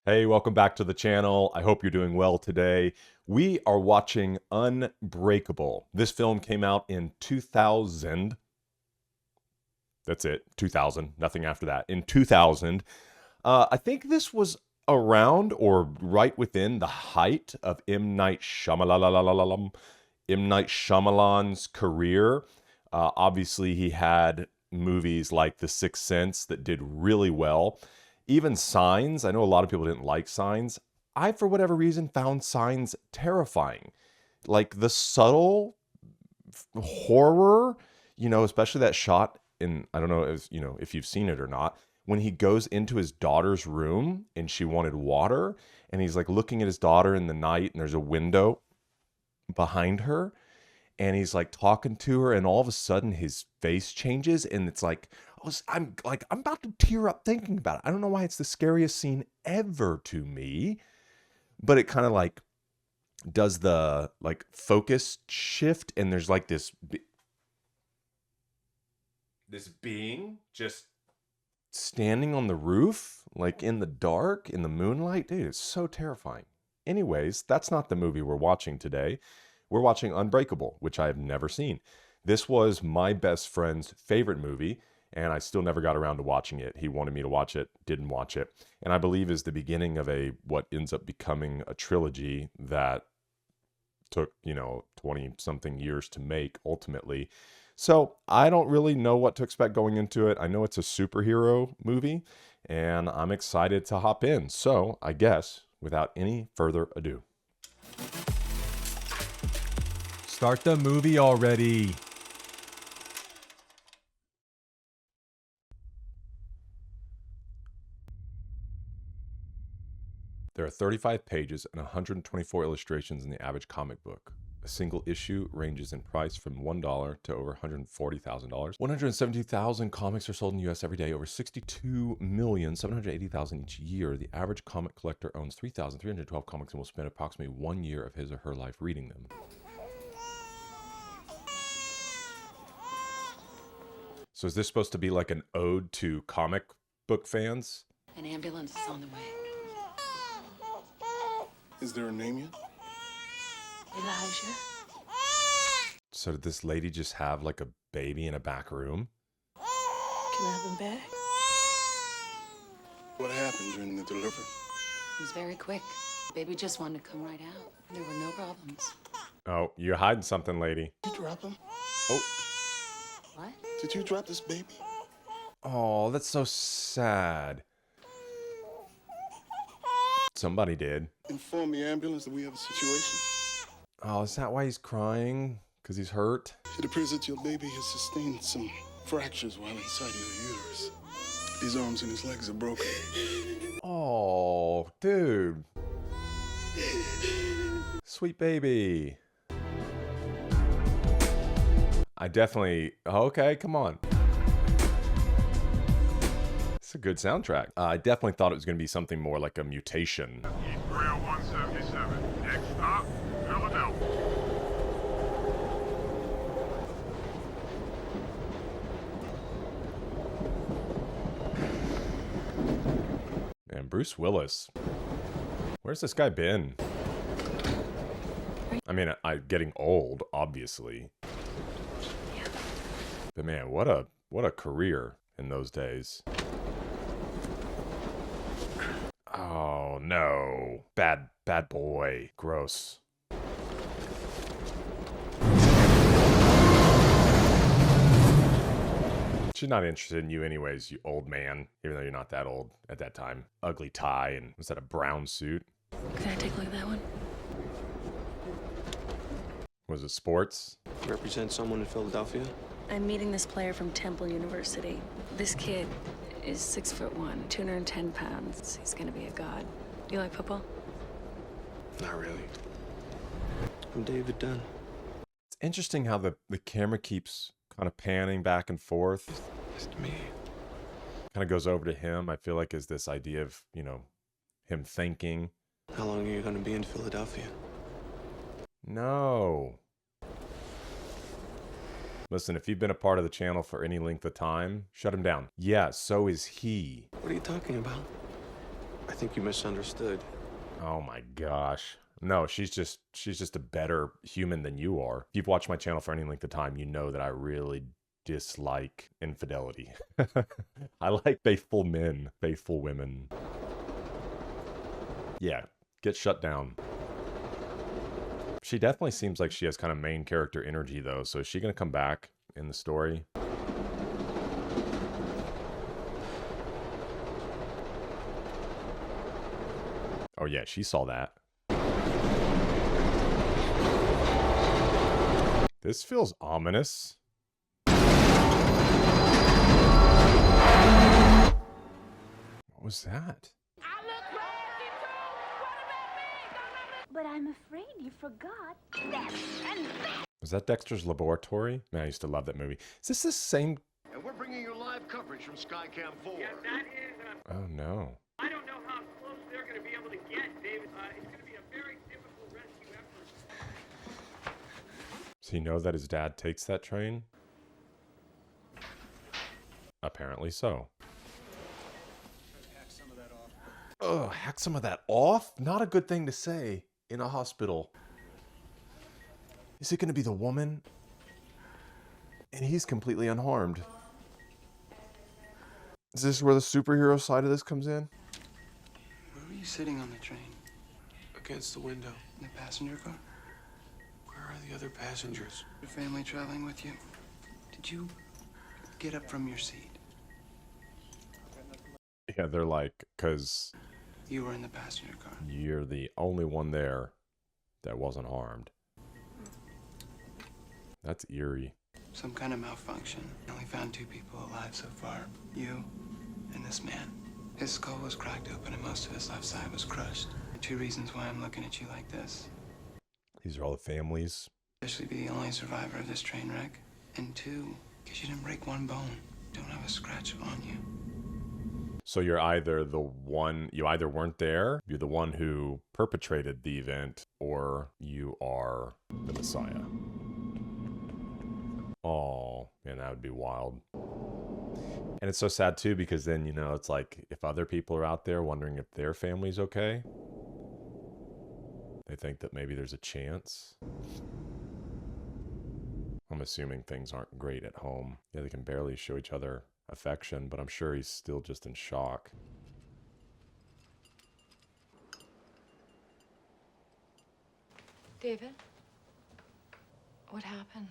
Hey, welcome back to the channel. I hope you're doing well today. We are watching Unbreakable. This film came out in 2000. That's it, 2000, nothing after that. In 2000, I think this was around or right within the height of M. Night Shyamalan's career. Obviously, he had movies like The Sixth Sense that did really well. Even Signs, I know a lot of people didn't like Signs. I, for whatever reason, found Signs terrifying. Like the subtle horror, especially that shot in, I don't know if you've seen it or not, when he goes into his daughter's room and she wanted water and he's like looking at his daughter in the night and there's a window behind her and he's like talking to her and all of a sudden his face changes and it's like I'm about to tear up thinking about it. I don't know why it's the scariest scene ever to me, but it kind of like does the like focus shift and there's like this being just standing on the roof like in the dark in the moonlight. Dude, it's so terrifying. Anyways, that's not the movie we're watching today. We're watching Unbreakable, which I have never seen. This was my best friend's favorite movie, and I still never got around to watching it. He wanted me to watch it, didn't watch it, and I believe is the beginning of what ends up becoming a trilogy that took, 20 something years to make ultimately. So I don't really know what to expect going into it. I know it's a superhero movie, and I'm excited to hop in. So I guess without any further ado, start the movie already. There are 35 pages and 124 illustrations in the average comic book. A single issue ranges in price from $1 to over $140,000. 172,000 comics are sold in the US every day, over 62,780,000 each year. The average comic collector owns 3,312 comics and will spend approximately 1 year of his or her life reading them. So is this supposed to be like an ode to comic book fans? An ambulance is on the way. Is there a name yet? Elijah. So did this lady just have like a baby in a back room? Can I have him back? What happened during the delivery? It was very quick. Baby just wanted to come right out. There were no problems. Oh, you're hiding something, lady. Did you drop him? Oh. What? Did you drop this baby? Oh, that's so sad. Somebody did. Inform the ambulance that we have a situation. Oh, is that why he's crying? Because he's hurt? It appears that your baby has sustained some fractures while inside your uterus. His arms and his legs are broken. Oh, dude. Sweet baby. I definitely... Okay, come on. It's a good soundtrack. I definitely thought it was going to be something more like a mutation. East Rail 177. Next stop, Philadelphia. And Bruce Willis. Where's this guy been? I mean, I'm getting old, obviously. But man, what a career in those days. Oh no. Bad boy. Gross. She's not interested in you anyways, you old man. Even though you're not that old at that time. Ugly tie and was that a brown suit? Can I take a look at that one? Was it sports? Represent someone in Philadelphia? I'm meeting this player from Temple University. This kid is 6'1", 210 pounds. He's gonna be a god. You like football? Not really. I'm David Dunn. It's interesting how the camera keeps kind of panning back and forth. It's me. Kind of goes over to him. I feel like is this idea of, him thinking. How long are you going to be in Philadelphia? No. Listen, if you've been a part of the channel for any length of time, shut him down. Yeah, so is he. What are you talking about? I think you misunderstood. Oh my gosh. No, she's just a better human than you are. If you've watched my channel for any length of time, you know that I really dislike infidelity. I like faithful men, faithful women. Yeah, get shut down. She definitely seems like she has kind of main character energy though, so is she gonna come back in the story? Oh yeah, she saw that. This feels ominous. What was that? But I'm afraid you forgot this and that. Was that Dexter's Laboratory? Man, I used to love that movie. Is this the same? And we're bringing you live coverage from Skycam 4. Yeah, that is. Oh no. I don't know how close they're going to be able to get, David. It's going to be a very difficult rescue effort. Does he know that his dad takes that train? Apparently so. Oh, hack some of that off? Not a good thing to say in a hospital. Is it going to be the woman? And he's completely unharmed. Is this where the superhero side of this comes in? Where were you sitting on the train? Against the window. In the passenger car? Where are the other passengers? Your family traveling with you? Did you get up from your seat? Yeah, they're like, because You were in the passenger car. you're the only one there that wasn't harmed. That's eerie. Some kind of malfunction. I only found 2 people alive so far. You and this man. His skull was cracked open and most of his left side was crushed. 2 reasons why I'm looking at you like this. These are all the families. Especially be the only survivor of this train wreck. And 2, because you didn't break 1 bone. Don't have a scratch on you. So you're either the one, you either weren't there, you're the one who perpetrated the event, or you are the Messiah. Oh, man, that would be wild. And it's so sad too, because then, you know, it's like if other people are out there wondering if their family's okay, they think that maybe there's a chance. I'm assuming things aren't great at home. Yeah, they can barely show each other affection, but I'm sure he's still just in shock. David? What happened?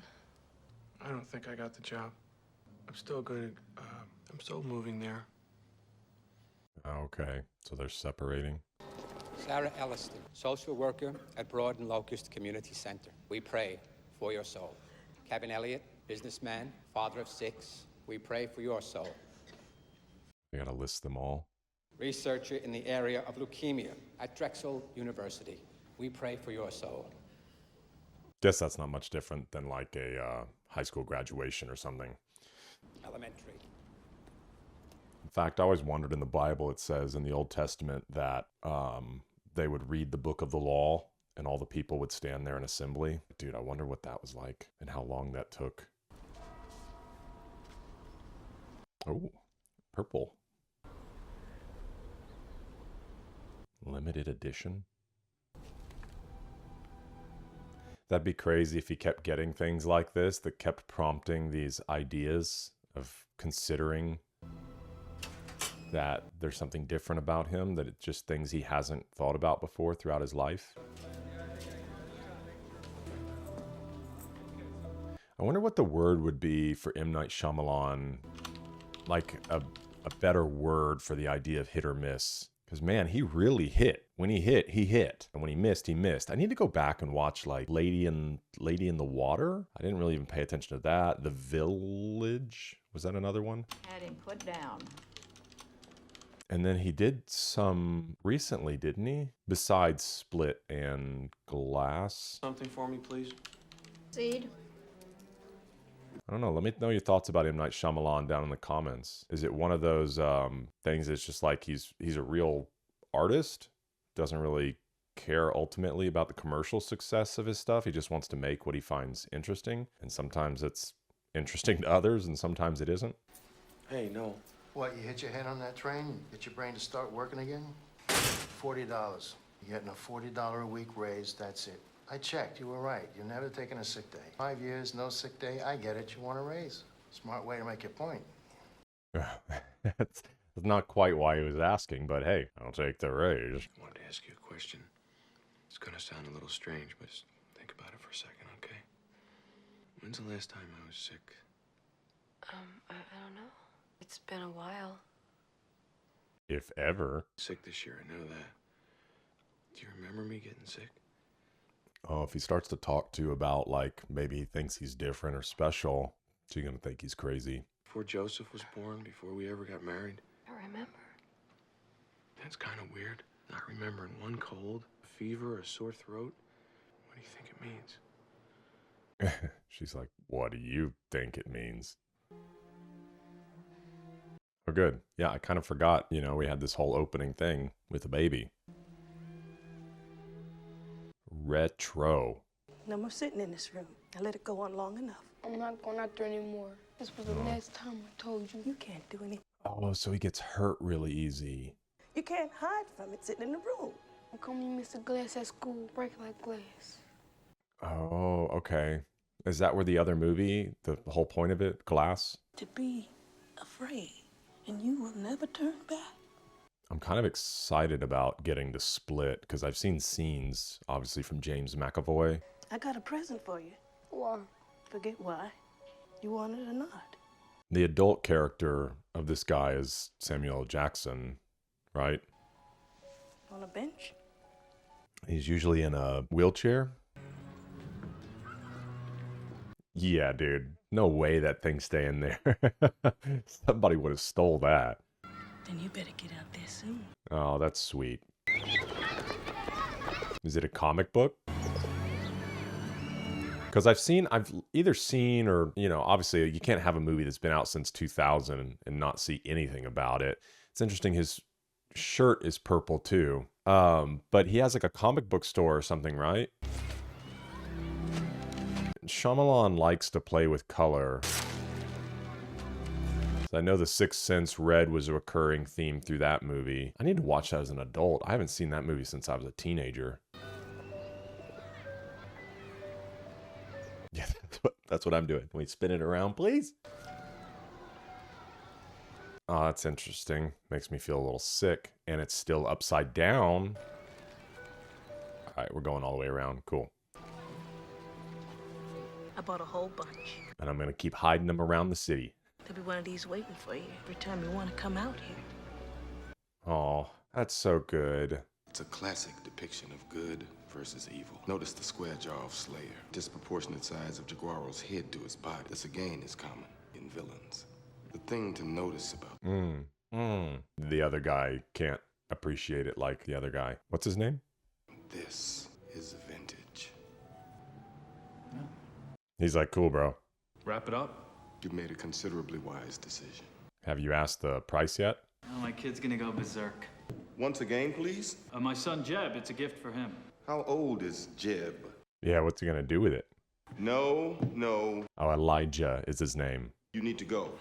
I don't think I got the job. I'm still moving there. Okay, so they're separating. Sarah Elliston, social worker at Broad and Locust Community Center. We pray for your soul. Kevin Elliott, businessman, father of 6. We pray for your soul. I gotta list them all. Researcher in the area of leukemia at Drexel University. We pray for your soul. Guess that's not much different than like a high school graduation or something. Elementary. In fact, I always wondered in the Bible, it says in the Old Testament that they would read the book of the law and all the people would stand there in assembly. Dude, I wonder what that was like and how long that took. Oh, purple. Limited edition. That'd be crazy if he kept getting things like this that kept prompting these ideas of considering that there's something different about him, that it's just things he hasn't thought about before throughout his life. I wonder what the word would be for M. Night Shyamalan, like a better word for the idea of hit or miss. Because, man, he really hit. When he hit, he hit. And when he missed, he missed. I need to go back and watch, like, Lady in the Water. I didn't really even pay attention to that. The Village. Was that another one? Had him put down. And then he did some recently, didn't he? Besides Split and Glass. Something for me, please? Seed. I don't know. Let me know your thoughts about M. Night Shyamalan down in the comments. Is it one of those things that's just like he's a real artist? Doesn't really care ultimately about the commercial success of his stuff. He just wants to make what he finds interesting. And sometimes it's interesting to others and sometimes it isn't. Hey, no. What, you hit your head on that train? Get your brain to start working again? $40. You're getting a $40 a week raise, that's it. I checked, you were right. You're never taking a sick day. 5 years, no sick day, I get it, you want a raise. Smart way to make your point. That's not quite why he was asking, but hey, I'll take the raise. I wanted to ask you a question. It's gonna sound a little strange, but just think about it for a second, okay? When's the last time I was sick? I don't know. It's been a while. If ever. Sick this year, I know that. Do you remember me getting sick? Oh, if he starts to talk to you about, like, maybe he thinks he's different or special, so you're going to think he's crazy. Before Joseph was born, before we ever got married? I remember. That's kind of weird. Not remembering one cold, a fever, a sore throat. What do you think it means? She's like, what do you think it means? Oh, good. Yeah, I kind of forgot, you know, we had this whole opening thing with the baby. Retro. No more sitting in this room. I let it go on long enough. I'm not going out there anymore. This was the last time I told you. You can't do anything. Oh, so he gets hurt really easy. You can't hide from it sitting in the room. I'm coming, Mr. Glass at school, break like glass. Oh, okay. Is that where the other movie, the whole point of it, Glass? To be afraid, and you will never turn back. I'm kind of excited about getting to Split, because I've seen scenes, obviously, from James McAvoy. I got a present for you. Why? Forget why. You want it or not. The adult character of this guy is Samuel L. Jackson, right? On a bench? He's usually in a wheelchair. Yeah, dude. No way that thing's staying there. Somebody would have stole that. Then you better get out there soon. Oh, that's sweet. Is it a comic book? Because I've either seen or, you know, obviously you can't have a movie that's been out since 2000 and not see anything about it. It's interesting, his shirt is purple too. But he has like a comic book store or something, right? Shyamalan likes to play with color. So I know The Sixth Sense red was a recurring theme through that movie. I need to watch that as an adult. I haven't seen that movie since I was a teenager. Yeah, that's what I'm doing. Can we spin it around, please? Oh, that's interesting. Makes me feel a little sick. And it's still upside down. All right, we're going all the way around. Cool. I bought a whole bunch. And I'm going to keep hiding them around the city. There'll be one of these waiting for you every time you want to come out here. Oh, that's so good. It's a classic depiction of good versus evil. Notice the square jaw of Slayer, disproportionate size of Jaguaro's head to his body. This again is common in villains. The thing to notice about The other guy can't appreciate it like the other guy. What's his name? this is vintage. He's like, cool, bro. Wrap it up. You made a considerably wise decision. Have you asked the price yet? Oh, my kid's gonna go berserk. Once again, please. My son Jeb, it's a gift for him. How old is Jeb? Yeah, what's he gonna do with it? No. Oh, Elijah is his name. You need to go.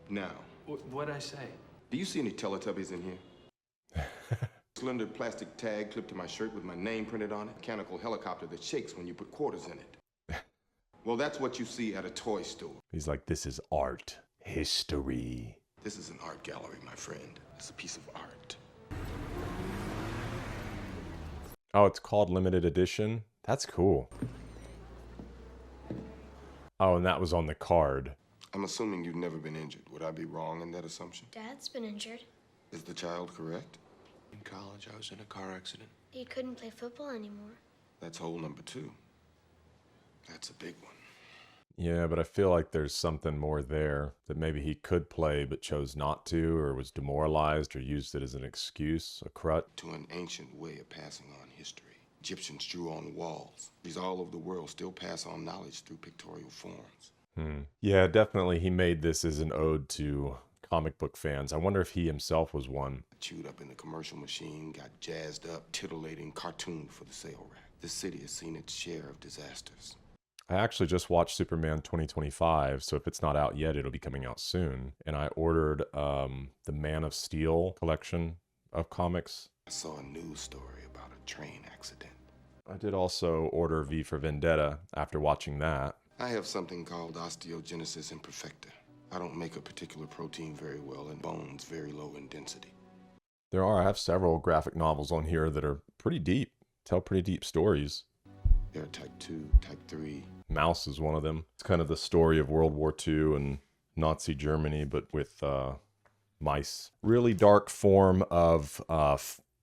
Now. What'd I say? Do you see any Teletubbies in here? Slender plastic tag clipped to my shirt with my name printed on it. Mechanical helicopter that shakes when you put quarters in it. Well, that's what you see at a toy store. He's like, this is art. History. This is an art gallery, my friend. It's a piece of art. Oh, it's called limited edition? That's cool. Oh, and that was on the card. I'm assuming you've never been injured. Would I be wrong in that assumption? Dad's been injured. Is the child correct? In college, I was in a car accident. He couldn't play football anymore. That's hole number 2. That's a big one. Yeah, but I feel like there's something more there, that maybe he could play but chose not to, or was demoralized, or used it as an excuse, a crutch. To an ancient way of passing on history. Egyptians drew on walls. These all over the world still pass on knowledge through pictorial forms. Yeah, definitely he made this as an ode to comic book fans. I wonder if he himself was one. Chewed up in the commercial machine, got jazzed up, titillating cartoon for the sale rack. This city has seen its share of disasters. I actually just watched Superman 2025, so if it's not out yet, it'll be coming out soon. And I ordered the Man of Steel collection of comics. I saw a news story about a train accident. I did also order V for Vendetta after watching that. I have something called osteogenesis imperfecta. I don't make a particular protein very well and bones very low in density. I have several graphic novels on here that are pretty deep, tell pretty deep stories. There are type 2, type 3. Mouse is one of them. It's kind of the story of World War II and Nazi Germany, but with mice. Really dark form of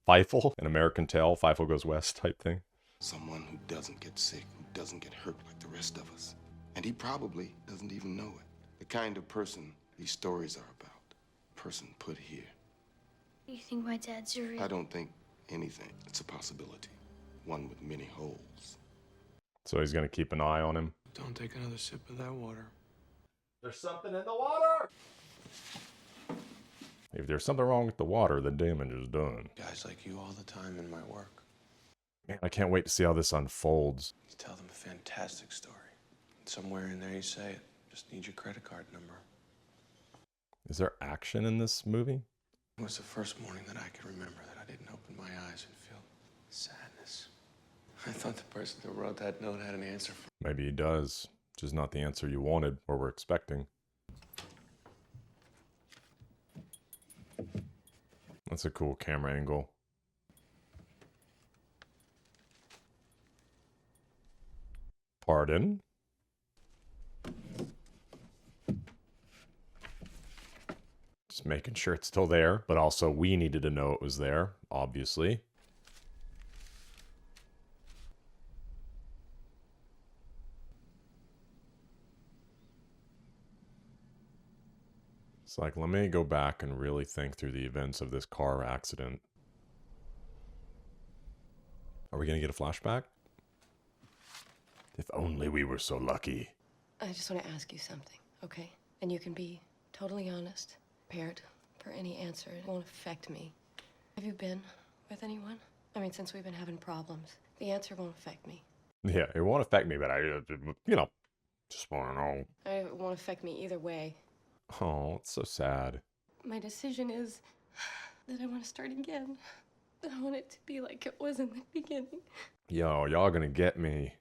Feifel, an American Tale, Feifel Goes West type thing. Someone who doesn't get sick, who doesn't get hurt like the rest of us. And he probably doesn't even know it. The kind of person these stories are about. Person put here. You think my dad's a real... I don't think anything. It's a possibility. One with many holes. So he's going to keep an eye on him. Don't take another sip of that water. There's something in the water! If there's something wrong with the water, the damage is done. Guys like you all the time in my work. Man, I can't wait to see how this unfolds. You tell them a fantastic story. And somewhere in there you say it. Just need your credit card number. Is there action in this movie? It was the first morning that I could remember that I didn't open my eyes and feel sadness. I thought the person who wrote that note had an answer for me. Maybe he does. Just not the answer you wanted or were expecting. That's a cool camera angle. Pardon? Just making sure it's still there, but also we needed to know it was there, obviously. It's like, let me go back and really think through the events of this car accident. Are we going to get a flashback? If only we were so lucky. I just want to ask you something, okay? And you can be totally honest, prepared for any answer. It won't affect me. Have you been with anyone? I mean, since we've been having problems. The answer won't affect me. Yeah, it won't affect me, but I, just want to know. It won't affect me either way. Oh, it's so sad. My decision is that I want to start again. I want it to be like it was in the beginning. Yo, y'all gonna get me.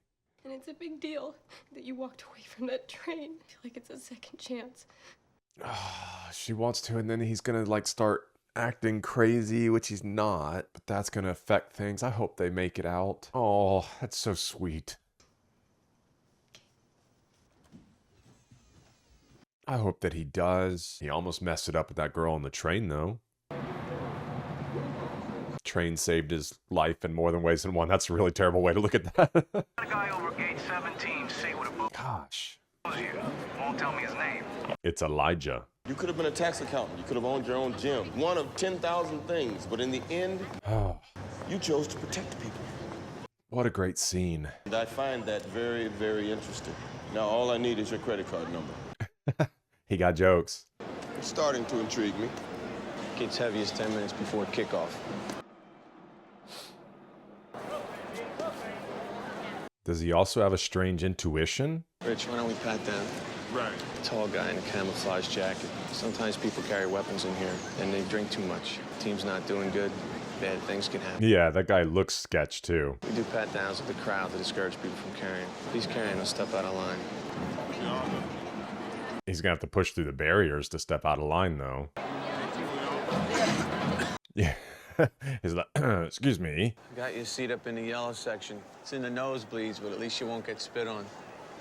And it's a big deal that you walked away from that train. I feel like it's a second chance. She wants to, and then he's gonna start acting crazy, which he's not, but that's gonna affect things. I hope they make it out. Oh, that's so sweet. I hope that he does. He almost messed it up with that girl on the train, though. Train saved his life in more than ways than one. That's a really terrible way to look at that. A guy over gate 17 say what a book. Gosh. Won't tell me his name. It's Elijah. You could have been a tax accountant. You could have owned your own gym. One of 10,000 things. But in the end, you chose to protect people. What a great scene. And I find that very, very interesting. Now, all I need is your credit card number. He got jokes. It's starting to intrigue me. Gets heaviest 10 minutes before kickoff. Does he also have a strange intuition? Rich, why don't we pat down? Right. Tall guy in a camouflage jacket. Sometimes people carry weapons in here, and they drink too much. Team's not doing good. Bad things can happen. Yeah, that guy looks sketch, too. We do pat downs with the crowd to discourage people from carrying. If he's carrying, he'll step out of line. He's gonna have to push through the barriers to step out of line, though. Yeah. He's like, excuse me. Got your seat up in the yellow section. It's in the nosebleeds, but at least you won't get spit on.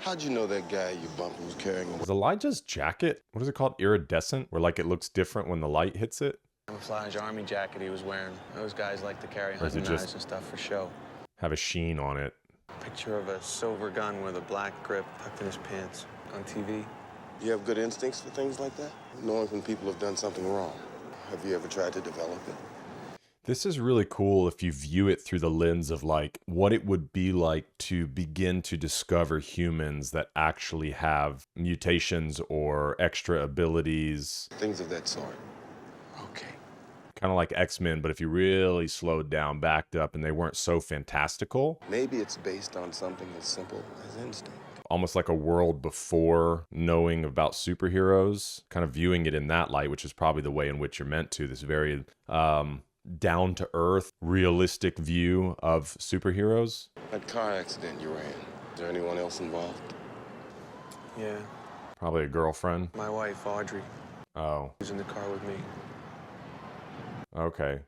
How'd you know that guy you bumped was carrying a... Is Elijah's jacket, what is it called? Iridescent? Where it looks different when the light hits it? Camouflage army jacket he was wearing. Those guys like to carry Or is it hunting just knives and stuff for show. have a sheen on it? Picture of a silver gun with a black grip tucked in his pants on TV. You have good instincts for things like that? Knowing when people have done something wrong. Have you ever tried to develop it? This is really cool if you view it through the lens of what it would be like to begin to discover humans that actually have mutations or extra abilities. Things of that sort. Okay. Kind of like X-Men, but if you really slowed down, backed up, and they weren't so fantastical. Maybe it's based on something as simple as instinct. Almost like a world before knowing about superheroes, kind of viewing it in that light, which is probably the way in which you're meant to. This very down to earth, realistic view of superheroes. That car accident you were in, is there anyone else involved? Yeah, Probably a girlfriend. my wife, Audrey, Oh, was in the car with me. okay.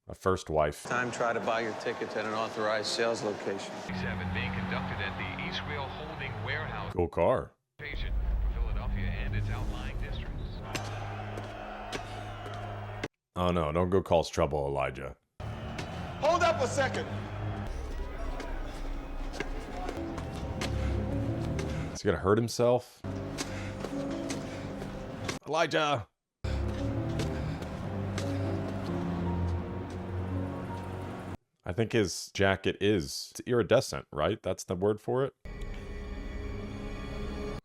A first wife. Time try to buy your tickets at an authorized sales location. 7 being conducted at the Eastville Holding Warehouse Cool car. location for Philadelphia and its outlying districts. Oh no, don't go cause trouble, Elijah. Hold up a second. Is he gonna hurt himself? Elijah! I think his jacket is iridescent, right? That's the word for it?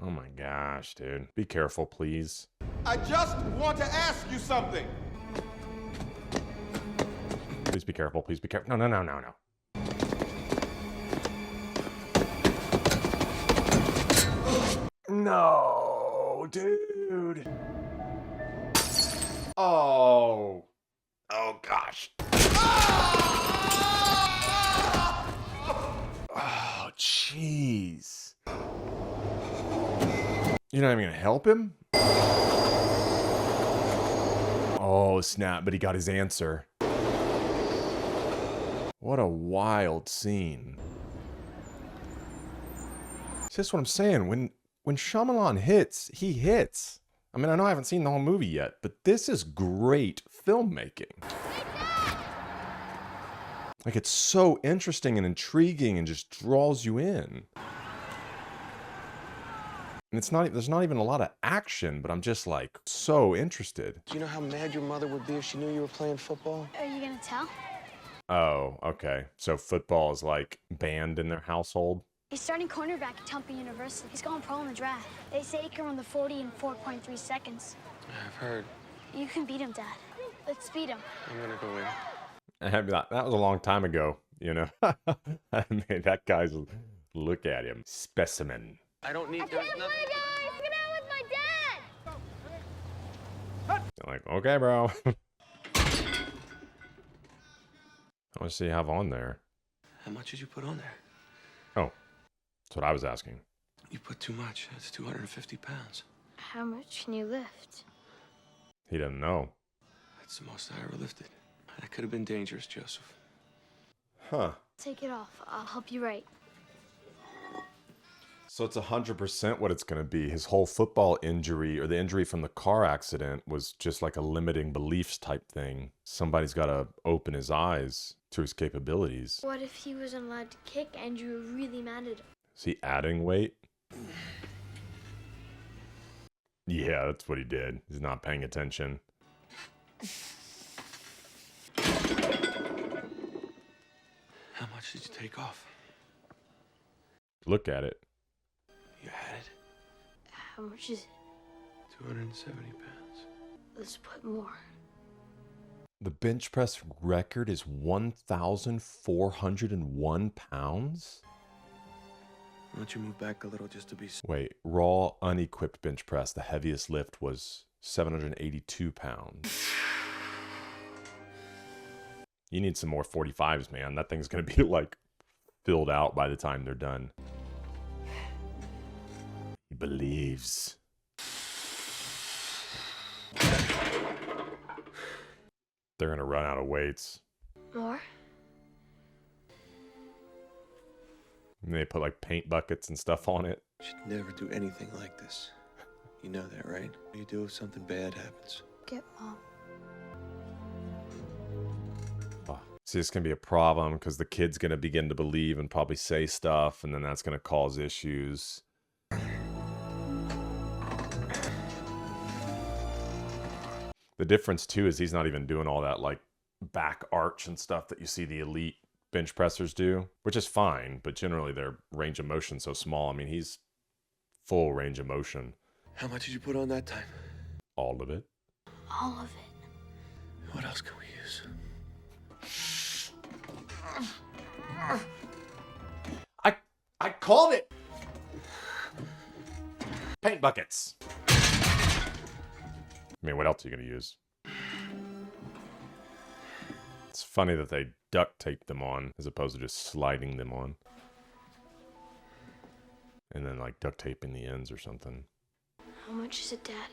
Oh my gosh, dude. Be careful, please. I just want to ask you something. Please be careful, please be careful. No, no, no, no, no. No, dude. Oh. Oh, gosh. Oh, jeez. You're not even gonna help him? Oh, snap, but he got his answer. What a wild scene. See, that's what I'm saying. When Shyamalan hits, he hits. I mean, I know I haven't seen the whole movie yet, but this is great filmmaking. Like, it's so interesting and intriguing and just draws you in. And there's not even a lot of action, but I'm just like so interested. Do you know how mad your mother would be if she knew you were playing football? Are you gonna tell? Oh, okay. So football is like banned in their household? He's starting cornerback at Temple University. He's going pro in the draft. They say he can run the 40 in 4.3 seconds. I've heard. You can beat him, Dad. Let's beat him. I'm gonna go in. That was a long time ago, you know. I mean, that guy's, look at him. Specimen. I don't need. There's nothing. Guys, get out with my dad! I'm like, okay, bro. How much do you have on there? How much did you put on there? Oh, that's what I was asking. You put too much. That's 250 pounds. How much can you lift? He didn't know. That's the most I ever lifted. That could have been dangerous, Joseph. Huh. Take it off. I'll help you right. So it's 100% what it's going to be. His whole football injury, or the injury from the car accident, was just like a limiting beliefs type thing. Somebody's got to open his eyes to his capabilities. What if he wasn't allowed to kick and you were really mad at him? Is he adding weight? Yeah, that's what he did. He's not paying attention. How much did you take off? Look at it. You had it? How much is it? 270 pounds. Let's put more. The bench press record is 1,401 pounds? Why don't you move back a little just to be... Wait, raw, unequipped bench press, the heaviest lift was 782 pounds. You need some more 45s, man. That thing's going to be, like, filled out by the time they're done. He believes. They're going to run out of weights. More? And they put, like, paint buckets and stuff on it. You should never do anything like this. You know that, right? What do you do if something bad happens? Get Mom. Oh, see, this can be a problem because the kid's going to begin to believe and probably say stuff, and then that's going to cause issues. The difference, too, is he's not even doing all that, like, back arch and stuff that you see the elite bench pressers do, which is fine, but generally their range of motion's so small. I mean, he's full range of motion. How much did you put on that time? All of it. All of it. What else can we use? I called it! Paint buckets. I mean, what else are you going to use? funny that they duct tape them on as opposed to just sliding them on. And then like duct taping the ends or something. How much is it, Dad?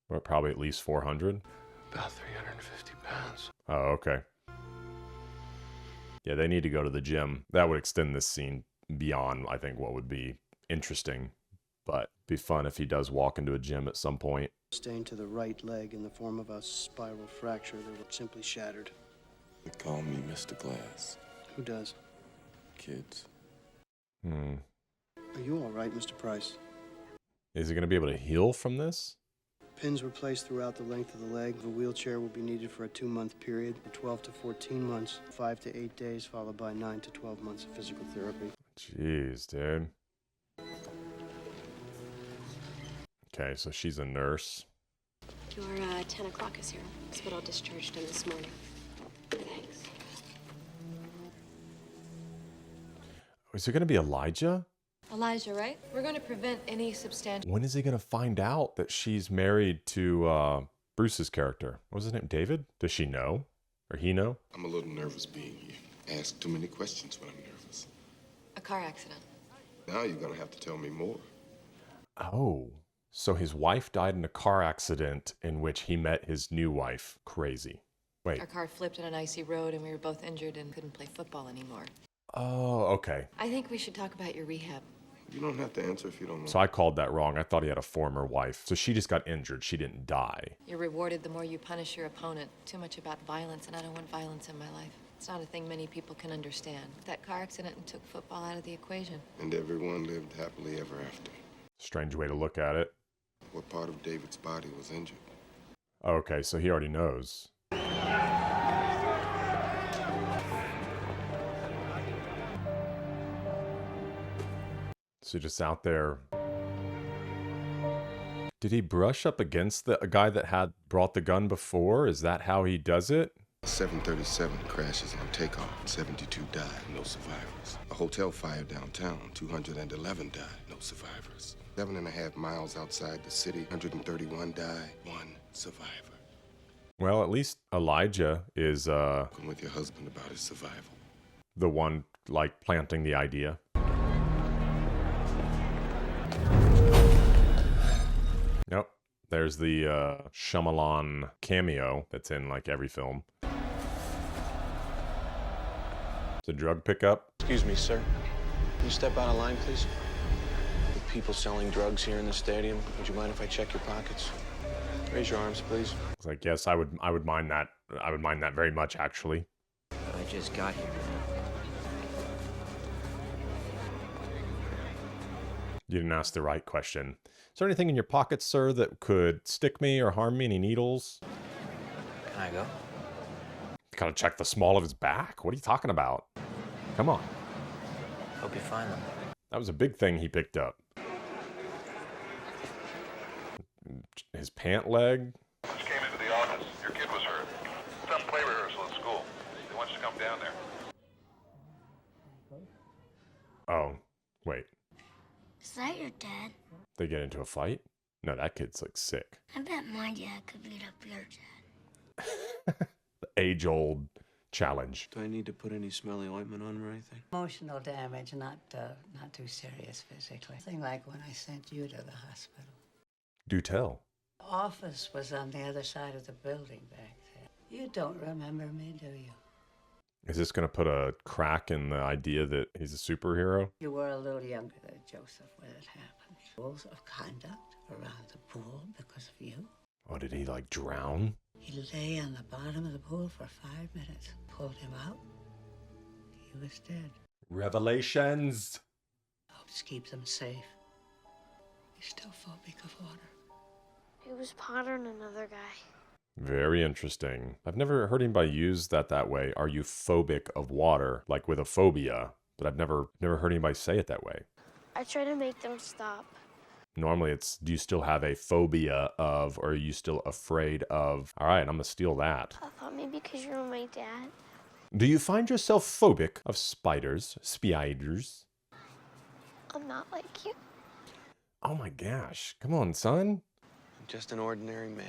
What, probably at least 400? About 350 pounds. Oh, okay. Yeah, they need to go to the gym. That would extend this scene beyond, I think, what would be interesting. But be fun if he does walk into a gym at some point. Stain to the right leg in the form of a spiral fracture that was simply shattered. They call me Mr. Glass. Who does? Kids. Are you all right, Mr. Price? Is he going to be able to heal from this? Pins were placed throughout the length of the leg. A wheelchair will be needed for a 2-month period, 12 to 14 months, 5 to 8 days, followed by 9 to 12 months of physical therapy. Jeez, dude. Okay, so she's a nurse. Your 10 o'clock is here. Hospital discharged him this morning. Thanks. Is it going to be Elijah? Elijah, right? We're going to prevent any substantial... When is he going to find out that she's married to Bruce's character? What was his name? David? Does she know? Or he know? I'm a little nervous being here. Ask too many questions when I'm nervous. A car accident. Now you're gonna have to tell me more. Oh, so his wife died in a car accident in which he met his new wife. Crazy. Wait. Our car flipped on an icy road and we were both injured and couldn't play football anymore. Oh, okay. I think we should talk about your rehab. You don't have to answer if you don't know. So I called that wrong. I thought he had a former wife. So she just got injured. She didn't die. You're rewarded the more you punish your opponent. Too much about violence, and I don't want violence in my life. It's not a thing many people can understand. That car accident took football out of the equation. And everyone lived happily ever after. Strange way to look at it. What part of David's body was injured? Okay, so he already knows. So just out there. Did he brush up against a guy that had brought the gun before? Is that how he does it? 737 crashes on takeoff. 72 died, no survivors. A hotel fire downtown. 211 died, no survivors. 7.5 miles outside the city. 131 died, 1 survivor. Well, at least Elijah is Talking with your husband about his survival. the one like planting the idea. Yep. There's the Shyamalan cameo that's in like every film. It's a drug pickup. Excuse me, sir. Can you step out of line, please? With people selling drugs here in the stadium, would you mind if I check your pockets? Raise your arms, please. It's like, yes, I would mind that. I would mind that very much, actually. I just got here. You didn't ask the right question. Is there anything in your pockets, sir, that could stick me or harm me? Any needles? Can I go? Gotta check the small of his back. What are you talking about? Come on. Hope you find them. That was a big thing he picked up. His pant leg. Just came into the office. Your kid was hurt. Some play rehearsal at school. He wants you to come down there. Oh, wait. Is that your dad? They get into a fight? No, that kid's like sick. I bet my dad could beat up your dad. The age-old challenge. Do I need to put any smelly ointment on or anything? Emotional damage, not too serious physically. Thing like when I sent you to the hospital. Do tell. The office was on the other side of the building back there. You don't remember me, do you? Is this going to put a crack in the idea that he's a superhero? You were a little younger than Joseph when it happened. Rules of conduct around the pool because of you. Oh, did he like drown? He lay on the bottom of the pool for 5 minutes. Pulled him out. He was dead. Revelations. Helps keep them safe. He's still phobic of water. He was pottering another guy. Very interesting. I've never heard anybody use that way. Are you phobic of water? Like with a phobia. But I've never heard anybody say it that way. I try to make them stop. Normally it's, do you still have a phobia of, or are you still afraid of? All right, I'm gonna steal that. I thought maybe because you're my dad. Do you find yourself phobic of spiders? I'm not like you. Oh my gosh. Come on, son. I'm just an ordinary man.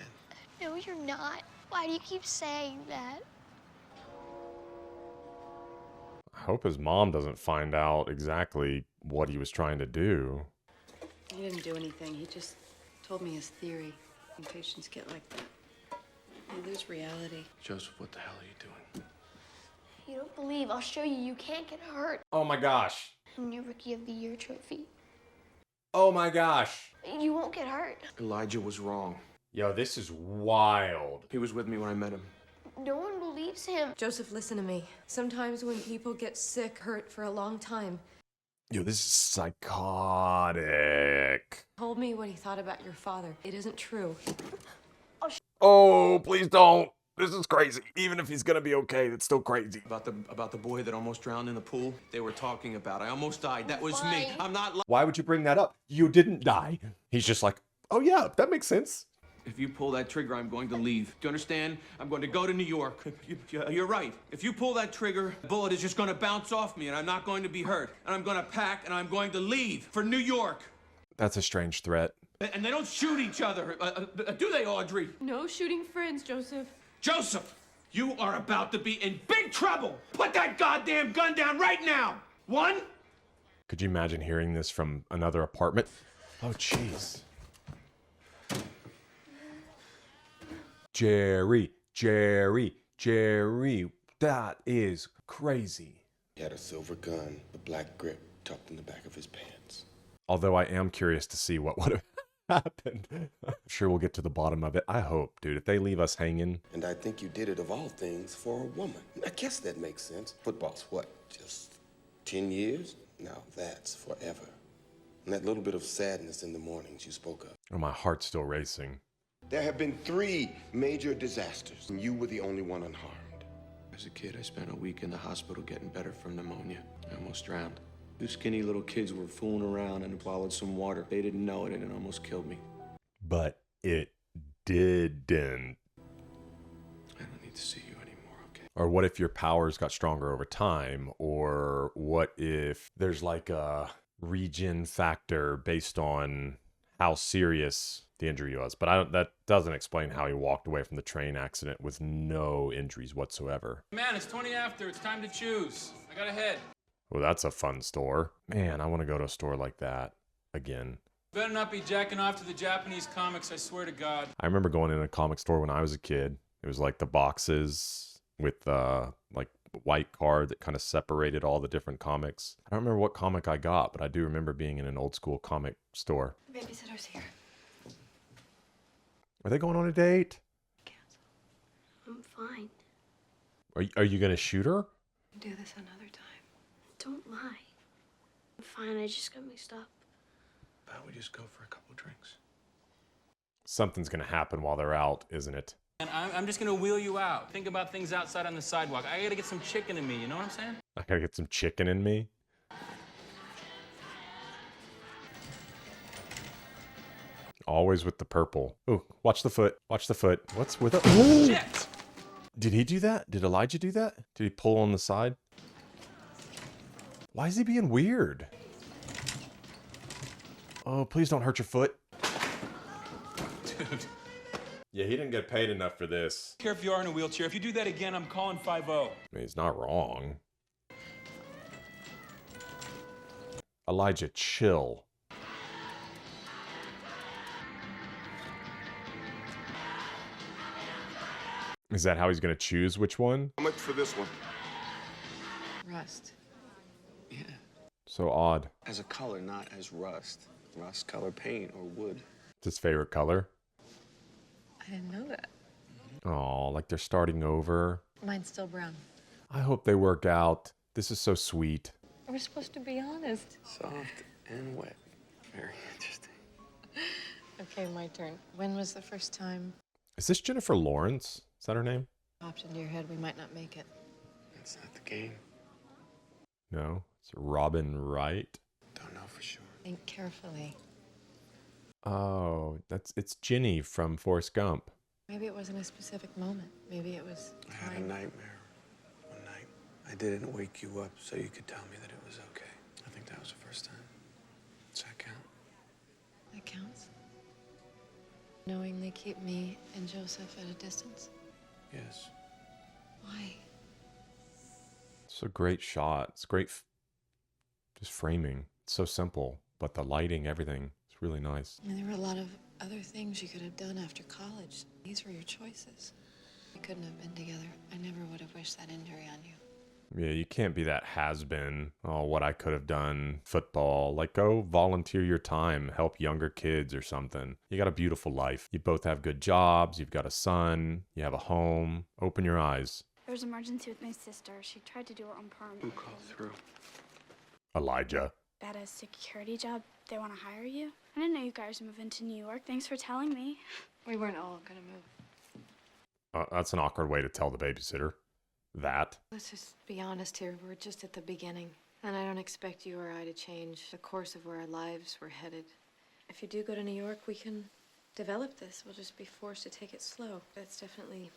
No, you're not. Why do you keep saying that? hope his mom doesn't find out exactly what he was trying to do. He didn't do anything. He just told me his theory. When patients get like that, they lose reality. Joseph, what the hell are you doing? You don't believe? I'll show you. You can't get hurt. Oh my gosh. New Rookie of the Year trophy. Oh my gosh. You won't get hurt. Elijah was wrong. Yo, this is wild. He was with me when I met him. No one believes him. Joseph, listen to me. Sometimes when people get sick, hurt for a long time, Yo, this is psychotic. told me what he thought about your father. It isn't true. Oh, please don't. This is crazy. Even if he's gonna be okay, it's still crazy. About the boy that almost drowned in the pool. They were talking about. I almost died. That was me. I'm not. Why would you bring that up? You didn't die. He's just like, oh yeah, that makes sense. If you pull that trigger, I'm going to leave. Do you understand? I'm going to go to New York. You're right. If you pull that trigger, the bullet is just going to bounce off me, and I'm not going to be hurt. And I'm going to pack, and I'm going to leave for New York. That's a strange threat. And they don't shoot each other, do they, Audrey? No shooting friends, Joseph. Joseph, you are about to be in big trouble. Put that goddamn gun down right now. One. Could you imagine hearing this from another apartment? Oh, jeez. Jerry, that is crazy. He had a silver gun, a black grip tucked in the back of his pants. Although I am curious to see what would have happened. I'm sure we'll get to the bottom of it. I hope, dude, if they leave us hanging. And I think you did it, of all things, for a woman. I guess that makes sense. Football's what, just 10 years? Now that's forever. And that little bit of sadness in the mornings you spoke of. Oh, my heart's still racing. There have been 3 major disasters, and you were the only one unharmed. As a kid, I spent a week in the hospital getting better from pneumonia. I almost drowned. 2 skinny little kids were fooling around and swallowed some water. They didn't know it, and it almost killed me. But it didn't. I don't need to see you anymore, okay? Or what if your powers got stronger over time? Or what if there's like a regen factor based on how serious the injury was? But that doesn't explain how he walked away from the train accident with no injuries whatsoever. Man, it's 20 after. It's time to choose. I gotta head. Well, that's a fun store. Man, I want to go to a store like that again. Better not be jacking off to the Japanese comics, I swear to God. I remember going in a comic store when I was a kid. It was like the boxes with like white card that kind of separated all the different comics. I don't remember what comic I got, but I do remember being in an old school comic store. The babysitter's here. Are they going on a date? I'm fine. Are you going to shoot her? Do this another time. Don't lie. I'm fine. I just got mixed up. How about we just go for a couple drinks? Something's going to happen while they're out, isn't it? And I'm just gonna wheel you out. Think about things outside on the sidewalk. I gotta get some chicken in me, you know what I'm saying? I gotta get some chicken in me. Always with the purple. Ooh, watch the foot. Watch the foot. What's with it? Shit! Did he do that? Did Elijah do that? Did he pull on the side? Why is he being weird? Oh, please don't hurt your foot. Dude. Yeah, he didn't get paid enough for this. I don't care if you are in a wheelchair. If you do that again, I'm calling 5-0. I mean, he's not wrong. Elijah, chill. Is that how he's going to choose which one? How much for this one? Rust. Yeah. So odd. As a color, not as rust. Rust color paint or wood. It's his favorite color. I didn't know that. Oh, like they're starting over. Mine's still brown. I hope they work out. This is so sweet. We're supposed to be honest. Soft and wet. Very interesting. Okay, my turn. When was the first time Is this Jennifer Lawrence? Is that her name? popped into your head we might not make it? That's not the game. No, it's Robin Wright. Don't know for sure. Think carefully. Oh, it's Ginny from Forrest Gump. Maybe it wasn't a specific moment. Maybe it was I had a nightmare one night. I didn't wake you up so you could tell me that it was okay. I think that was the first time. Does that count? That counts. Knowingly keep me and Joseph at a distance. Yes. Why? It's a great shot. It's great, just framing. It's so simple, but the lighting, everything, it's really nice. I mean, there were a lot of other things you could have done after college. These were your choices. We couldn't have been together. I never would have wished that injury on you. Yeah, you can't be that has-been. Oh, what I could have done. Football. Like, go volunteer your time. Help younger kids or something. You got a beautiful life. You both have good jobs. You've got a son. You have a home. Open your eyes. There was an emergency with my sister. She tried to do her own perm. Who called through? Elijah. At a security job, they want to hire you? I didn't know you guys moved into New York. Thanks for telling me. We weren't all gonna move. That's an awkward way to tell the babysitter. That. Let's just be honest here. We're just at the beginning. And I don't expect you or I to change the course of where our lives were headed. If you do go to New York, we can develop this. We'll just be forced to take it slow. That's definitely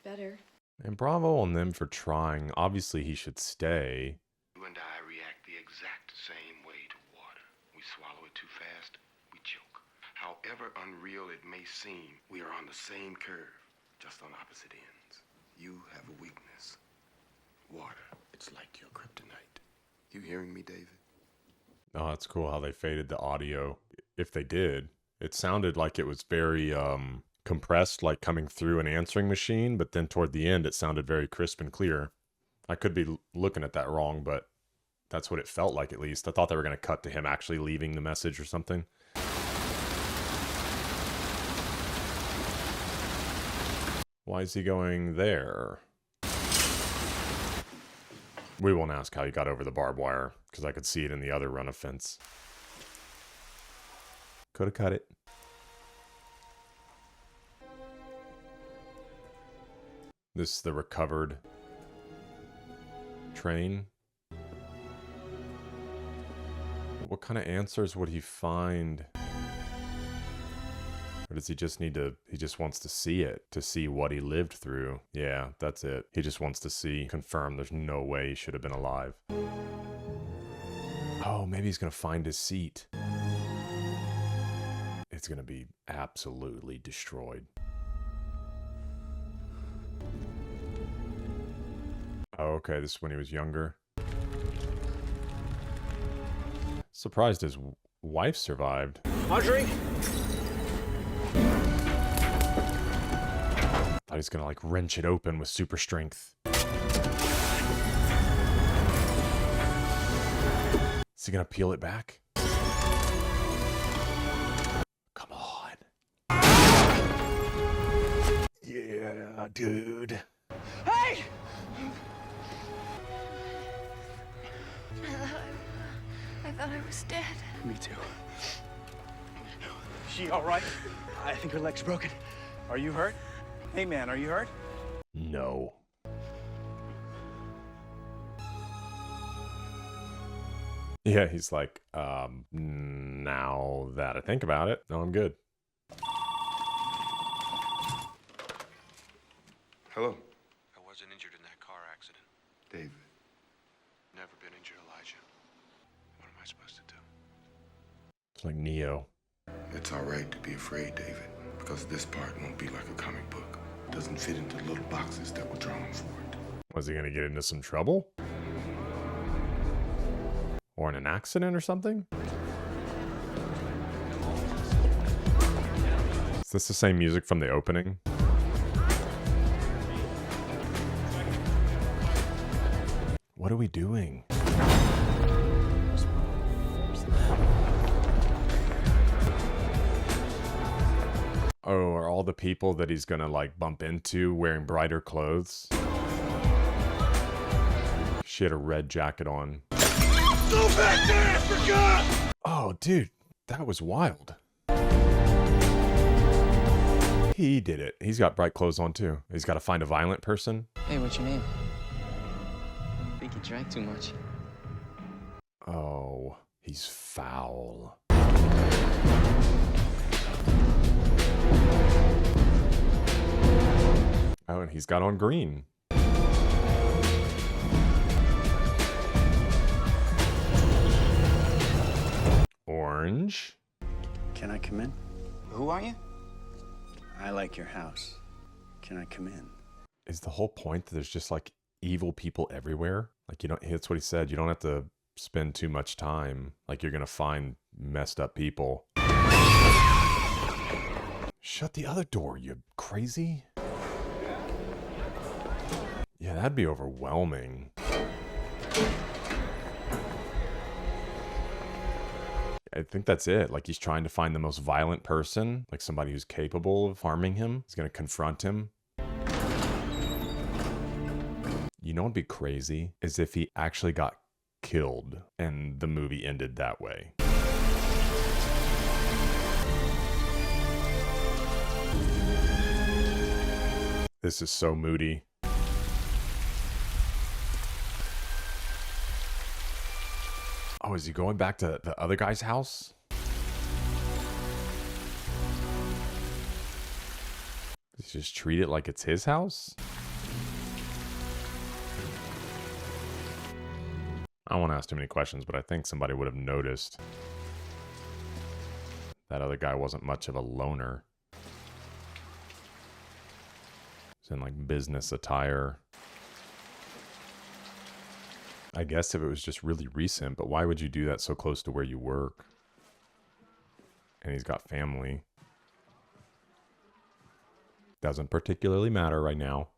better. And bravo on them for trying. Obviously, he should stay. You and I react the exact same way to water. We swallow it too fast, we choke. However unreal it may seem, we are on the same curve, just on opposite ends. You have a weakness. Water. It's like your kryptonite. You hearing me, David? Oh, that's cool how they faded the audio. If they did, it sounded like it was very compressed, like coming through an answering machine, but then toward the end, it sounded very crisp and clear. I could be looking at that wrong, but that's what it felt like, at least. I thought they were going to cut to him actually leaving the message or something. Why is he going there? We won't ask how he got over the barbed wire, because I could see it in the other run of fence. Could have cut it. This is the recovered train. What kind of answers would he find? Or does he just need to, he just wants to see it, to see what he lived through. Yeah, that's it. He just wants to see, confirm there's no way he should have been alive. Oh, maybe he's going to find his seat. It's going to be absolutely destroyed. Oh, okay, this is when he was younger. Surprised his wife survived. Audrey? Thought he's gonna like wrench it open with super strength. Is he gonna peel it back? Come on. Yeah, dude. Hey! I thought I was dead. Me too. She all right? I think her leg's broken. Are you hurt? Hey, man, are you hurt? No. Yeah, he's like, now that I think about it, no, I'm good. Hello? I wasn't injured in that car accident. David. Never been injured, Elijah. What am I supposed to do? It's like Neo. It's all right to be afraid, David, because this part won't be like a comic book. It doesn't fit into little boxes that were drawn for it. Was he gonna get into some trouble? Or in an accident or something? Is this the same music from the opening? What are we doing? Oh, are all the people that he's gonna like bump into wearing brighter clothes? She had a red jacket on. Go back to Africa! Oh, dude, that was wild. He did it. He's got bright clothes on too. He's got to find a violent person. Hey, what's your name? I think you drank too much. Oh, he's foul. Oh, and he's got on green. Orange. Can I come in? Who are you? I like your house. Can I come in? Is the whole point that there's just like evil people everywhere. Like, you don't, that's what he said. You don't have to spend too much time. Like, you're going to find messed up people. Shut the other door, you crazy. Yeah, that'd be overwhelming. I think that's it. Like, he's trying to find the most violent person, like somebody who's capable of harming him. He's going to confront him. You know what'd be crazy? Is if he actually got killed and the movie ended that way. This is so moody. Oh, is he going back to the other guy's house? Does he just treat it like it's his house? I don't want to ask too many questions, but I think somebody would have noticed that other guy wasn't much of a loner. He's in like business attire. I guess if it was just really recent, but why would you do that so close to where you work? And he's got family. Doesn't particularly matter right now.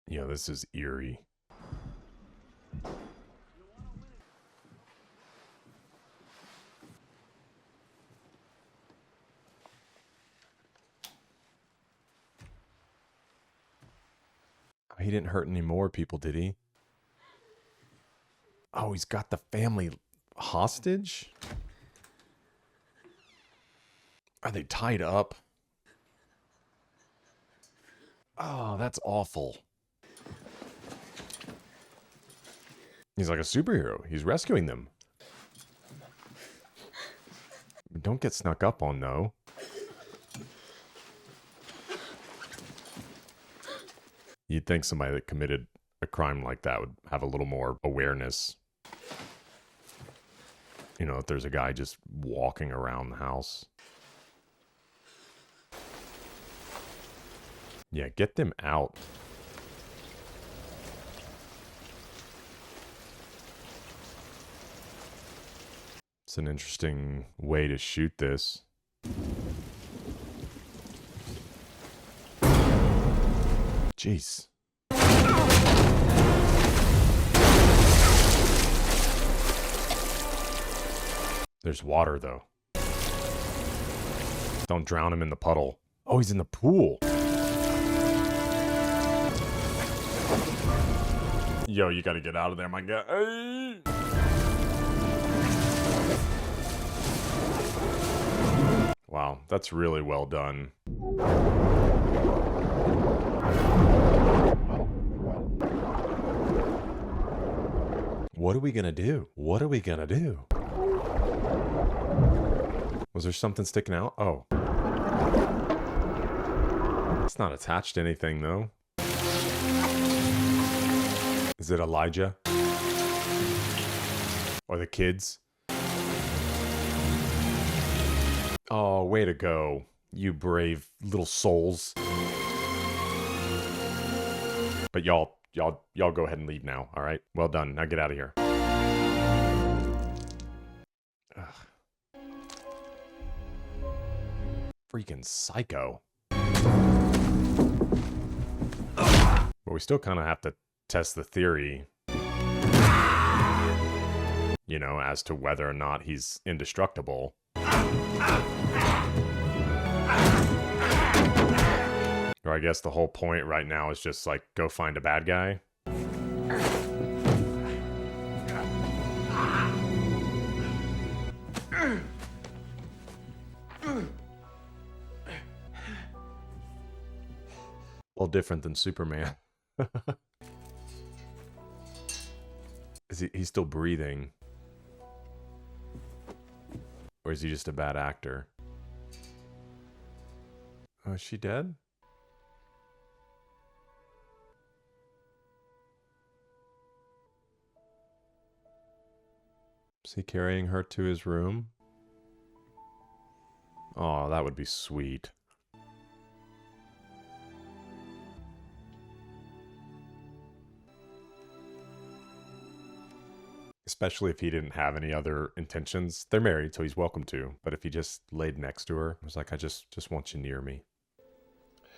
Yeah, this is eerie. He didn't hurt any more people, did he? Oh, he's got the family hostage? Are they tied up? Oh, that's awful. He's like a superhero. He's rescuing them. Don't get snuck up on, though. You'd think somebody that committed a crime like that would have a little more awareness. You know, if there's a guy just walking around the house. Yeah, get them out. It's an interesting way to shoot this. Jeez. There's water, though. Don't drown him in the puddle. Oh, he's in the pool. Yo, you gotta get out of there, my guy. Hey! Wow, that's really well done. What are we gonna do? What are we gonna do? Was there something sticking out? Oh. It's not attached to anything, though. Is it Elijah? Or the kids? Oh, way to go, you brave little souls. But y'all go ahead and leave now, all right? Well done. Now get out of here. Ugh. Freaking psycho. But we still kind of have to test the theory, you know, as to whether or not he's indestructible. Or I guess the whole point right now is just like, go find a bad guy. Well, different than Superman. Is he's still breathing? Or is he just a bad actor? Oh, is she dead? Is he carrying her to his room? Oh, that would be sweet. Especially if he didn't have any other intentions. They're married, so he's welcome to. But if he just laid next to her, was like, I just want you near me.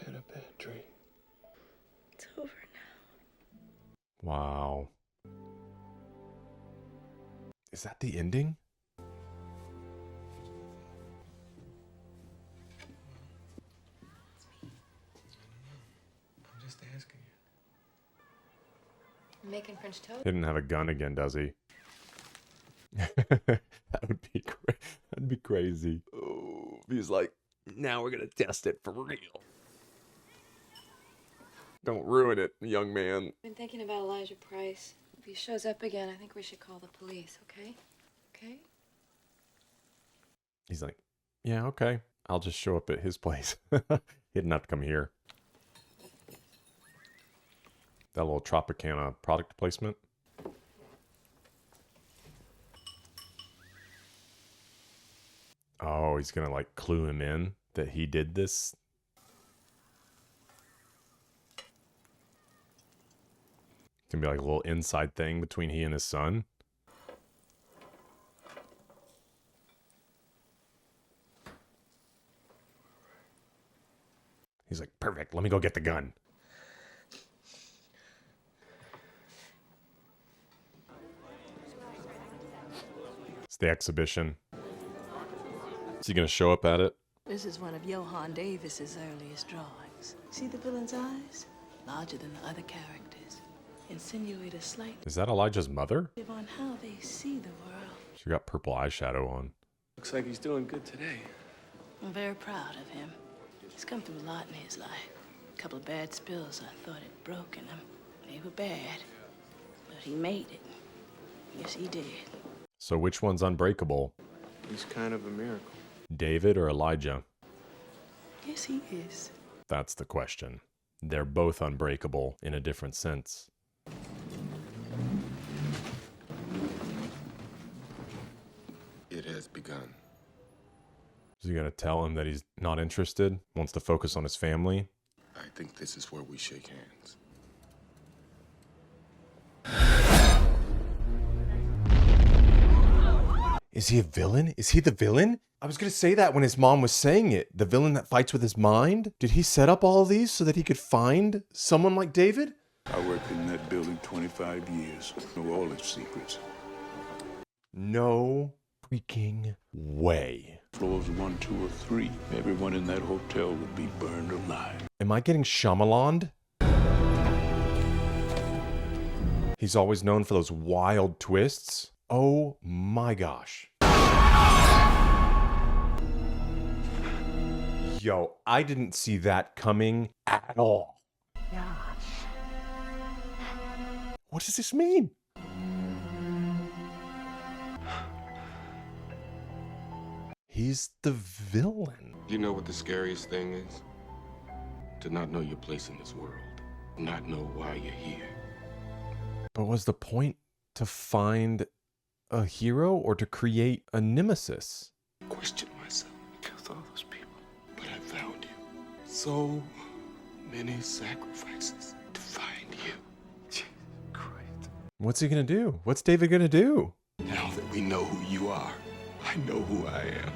I had a bad dream. It's over now. Wow. Is that the ending? I'm just asking you. Making French toast? He didn't have a gun again, does he? That would be that'd be crazy. Oh, he's like, now we're gonna test it for real. Don't ruin it, young man. I've been thinking about Elijah Price. If he shows up again, I think we should call the police, okay? Okay? He's like, yeah, okay. I'll just show up at his place. He didn't have to come here. That little Tropicana product placement. Oh, he's gonna like clue him in that he did this. It's gonna be like a little inside thing between he and his son. He's like, perfect, let me go get the gun. It's the exhibition. Is he going to show up at it? This is one of Johann Davis's earliest drawings. See the villain's eyes? Larger than the other characters. Insinuate a slight Is that Elijah's mother? on how they see the world. She got purple eyeshadow on. Looks like he's doing good today. I'm very proud of him. He's come through a lot in his life. A couple of bad spills I thought had broken him. They were bad. But he made it. Yes, he did. So which one's unbreakable? He's kind of a miracle. David or Elijah? Yes, he is. That's the question. They're both unbreakable in a different sense. It has begun. Is he going to tell him that he's not interested? Wants to focus on his family? I think this is where we shake hands. Is he a villain? Is he the villain? I was going to say that when his mom was saying it. The villain that fights with his mind? Did he set up all of these so that he could find someone like David? I worked in that building 25 years. Know all its secrets. No freaking way. Floors 1, 2, or 3. Everyone in that hotel would be burned alive. Am I getting Shyamalan? He's always known for those wild twists. Oh my gosh. Yo, I didn't see that coming at all. What does this mean? He's the villain. You know what the scariest thing is? To not know your place in this world. Not know why you're here. But was the point to find a hero or to create a nemesis? Question myself. Killed all those people. But I found you. So many sacrifices to find you. Jesus Christ. What's he gonna do? What's David gonna do? Now that we know who you are, I know who I am.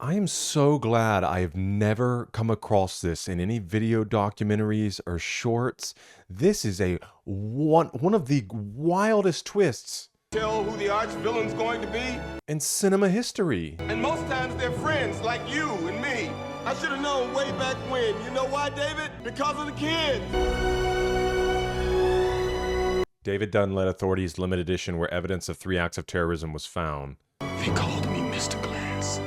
I am so glad I have never come across this in any video documentaries or shorts. This is one of the wildest twists Tell who the arch villain's going to be? in cinema history. And most times they're friends like you and me. I should have known way back when. You know why, David? Because of the kids. David Dunn led authorities' limited edition where evidence of 3 acts of terrorism was found. They called me Mr. Glass.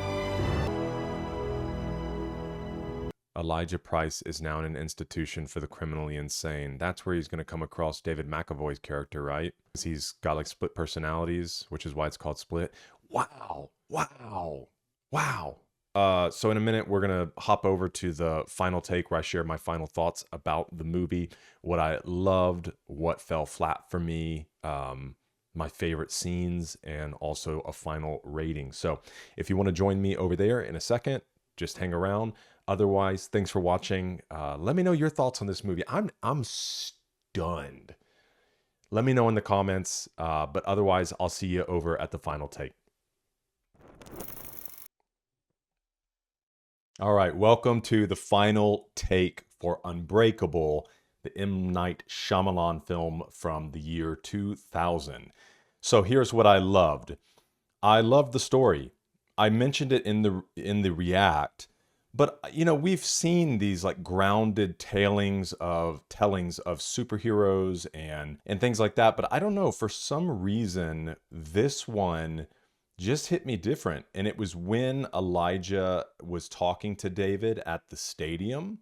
Elijah Price is now in an institution for the criminally insane. That's where he's going to come across David McAvoy's character, right? Because he's got like split personalities, which is why it's called Split. Wow. Wow. Wow. So in a minute, we're going to hop over to the final take where I share my final thoughts about the movie, what I loved, what fell flat for me, my favorite scenes, and also a final rating. So if you want to join me over there in a second, just hang around. Otherwise, thanks for watching. Let me know your thoughts on this movie. I'm stunned. Let me know in the comments. But otherwise, I'll see you over at the final take. All right, welcome to the final take for Unbreakable, the M. Night Shyamalan film from the year 2000. So here's what I loved. I loved the story. I mentioned it in the react, but you know, we've seen these like grounded tellings of superheroes and things like that, but I don't know, for some reason this one just hit me different. And it was when Elijah was talking to David at the stadium,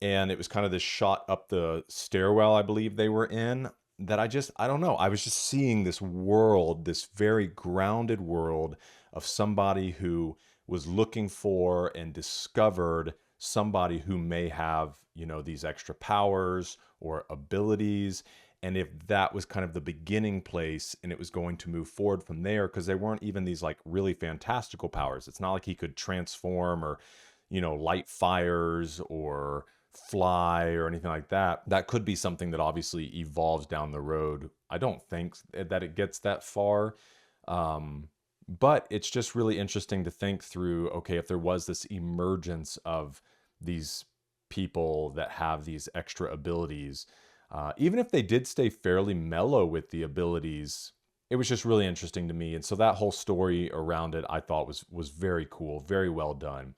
and it was kind of this shot up the stairwell I believe they were in, that I don't know, I was just seeing this world, this very grounded world of somebody who was looking for and discovered somebody who may have, you know, these extra powers or abilities. And if that was kind of the beginning place and it was going to move forward from there, because they weren't even these like really fantastical powers. It's not like he could transform or, you know, light fires or fly or anything like that. That could be something that obviously evolves down the road. I don't think that it gets that far. But it's just really interesting to think through, okay, if there was this emergence of these people that have these extra abilities, even if they did stay fairly mellow with the abilities, it was just really interesting to me. And so that whole story around it, I thought was very cool, very well done.